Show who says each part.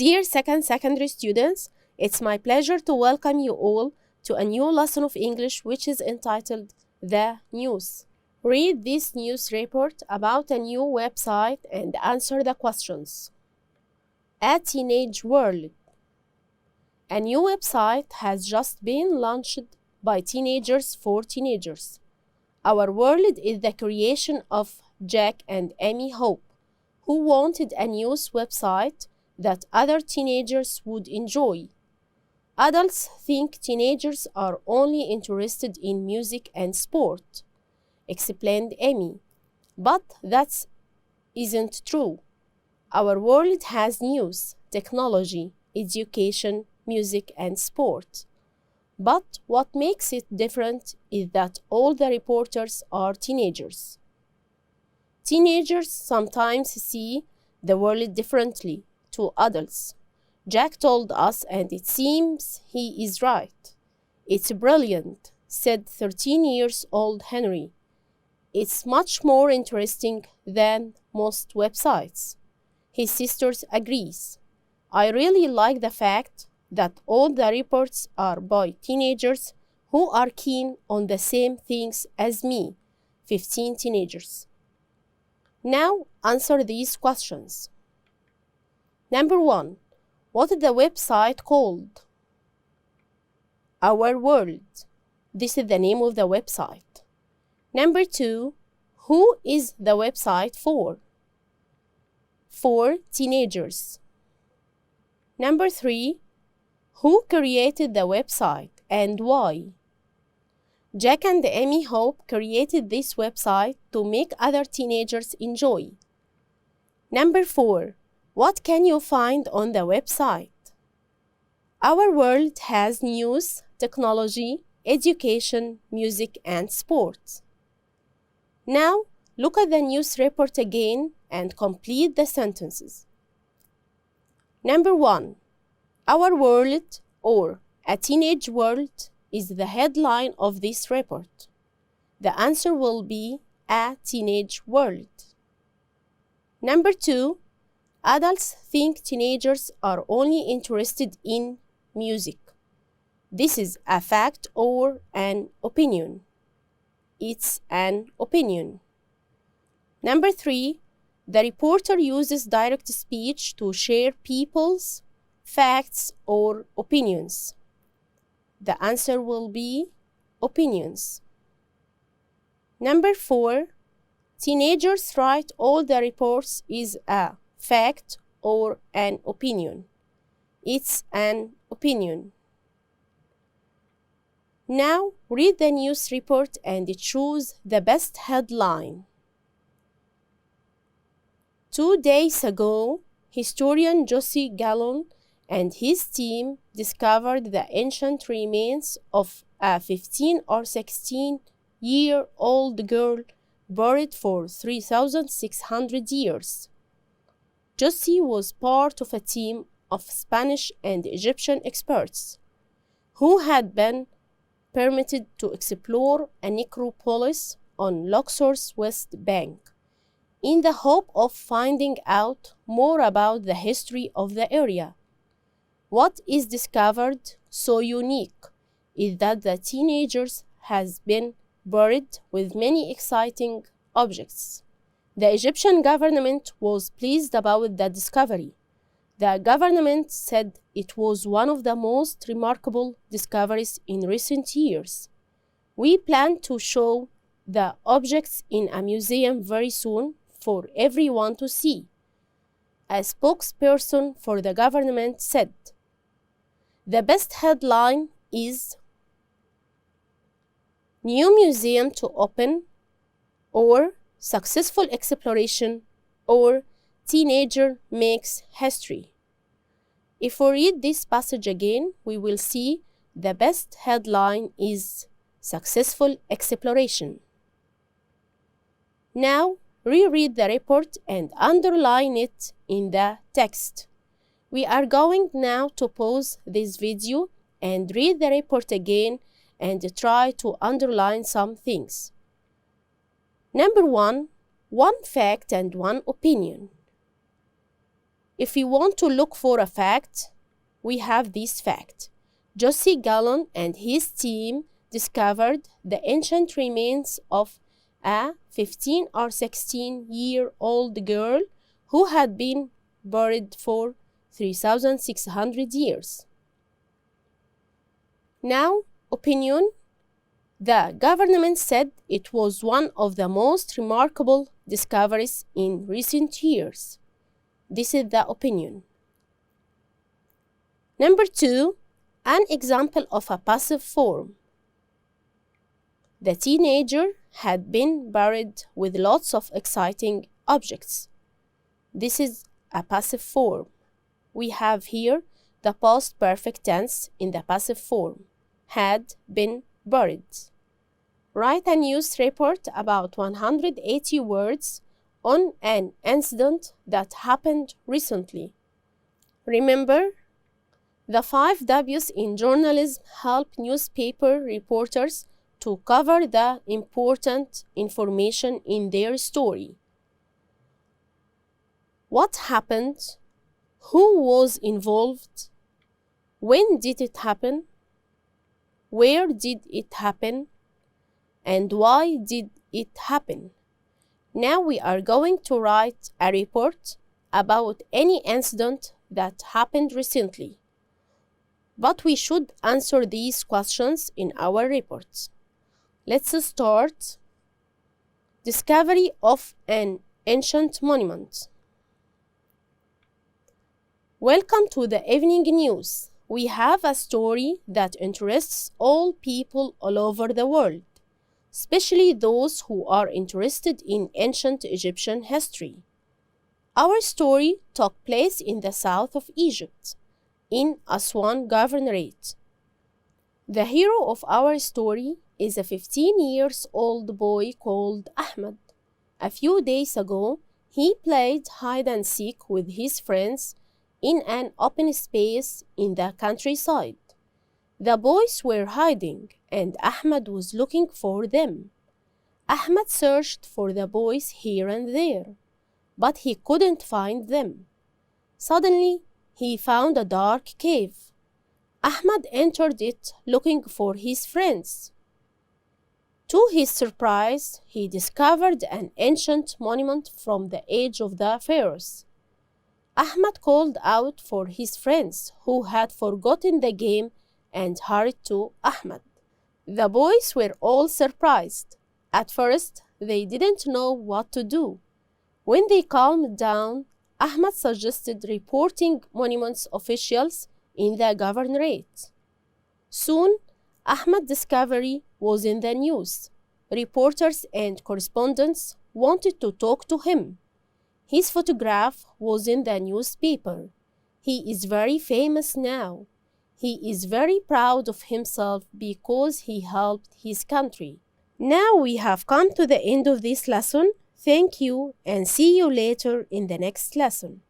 Speaker 1: Dear secondary students, it's my pleasure to welcome you all to a new lesson of English which is entitled The News. Read this news report about a new website and answer the questions. A Teenage World. A new website has just been launched by teenagers for teenagers. Our world is the creation of Jack and Amy Hope, who wanted a news website that other teenagers would enjoy. Adults think teenagers are only interested in music and sport, explained Amy. But that isn't true. Our world has news, technology, education, music, and sport. But what makes it different is that all the reporters are teenagers. Teenagers sometimes see the world differently to adults. Jack told us, and it seems he is right. It's brilliant, said 13-year-old Henry. It's much more interesting than most websites. His sister agrees. I really like the fact that all the reports are by teenagers who are keen on the same things as me, 15 teenagers. Now answer these questions. Number 1. What is the website called? Our World. This is the name of the website. Number 2. Who is the website for? For teenagers. Number 3. Who created the website and why? Jack and Amy Hope created this website to make other teenagers enjoy. Number 4. What can you find on the website? Our world has news, technology, education, music, and sports. Now, look at the news report again and complete the sentences. Number 1. Our world, or a teenage world, is the headline of this report. The answer will be a teenage world. Number 2. Adults think teenagers are only interested in music. This is a fact or an opinion. It's an opinion. Number 3. The reporter uses direct speech to share people's facts or opinions. The answer will be opinions. Number 4. Teenagers write all the reports is a fact or an opinion. It's an opinion. Now read the news report and choose the best headline. 2 days ago, historian Josie Gallon and his team discovered the ancient remains of a 15 or 16-year-old girl buried for 3,600 years. Josie was part of a team of Spanish and Egyptian experts who had been permitted to explore a necropolis on Luxor's West Bank in the hope of finding out more about the history of the area. What is discovered so unique is that the teenagers has been buried with many exciting objects. The Egyptian government was pleased about the discovery. The government said it was one of the most remarkable discoveries in recent years. We plan to show the objects in a museum very soon for everyone to see. A spokesperson for the government said, the best headline is New Museum to Open, or Successful Exploration, or Teenager Makes History. If we read this passage again, we will see the best headline is Successful Exploration. Now, reread the report and underline it in the text. We are going now to pause this video and read the report again and try to underline some things. Number 1, one fact and one opinion. If we want to look for a fact, we have this fact. Josie Gallon and his team discovered the ancient remains of a 15 or 16-year-old girl who had been buried for 3,600 years. Now, opinion. The government said it was one of the most remarkable discoveries in recent years. This is the opinion. Number 2, an example of a passive form. The teenager had been buried with lots of exciting objects. This is a passive form. We have here the past perfect tense in the passive form. Had been buried. Write a news report about 180 words on an incident that happened recently. Remember, the 5 W's in journalism help newspaper reporters to cover the important information in their story. What happened? Who was involved? When did it happen? Where did it happen? And why did it happen? Now we are going to write a report about any incident that happened recently. But we should answer these questions in our report. Let's start. Discovery of an ancient monument. Welcome to the evening news. We have a story that interests all people all over the world, especially those who are interested in ancient Egyptian history. Our story took place in the south of Egypt, in Aswan Governorate. The hero of our story is a 15-year-old boy called Ahmed. A few days ago, he played hide and seek with his friends in an open space in the countryside. The boys were hiding, and Ahmed was looking for them. Ahmed searched for the boys here and there, but he couldn't find them. Suddenly, he found a dark cave. Ahmed entered it looking for his friends. To his surprise, he discovered an ancient monument from the age of the pharaohs. Ahmed called out for his friends who had forgotten the game and hurried to Ahmed. The boys were all surprised. At first, they didn't know what to do. When they calmed down, Ahmed suggested reporting monuments officials in the governorate. Soon, Ahmed's discovery was in the news. Reporters and correspondents wanted to talk to him. His photograph was in the newspaper. He is very famous now. He is very proud of himself because he helped his country. Now we have come to the end of this lesson. Thank you and see you later in the next lesson.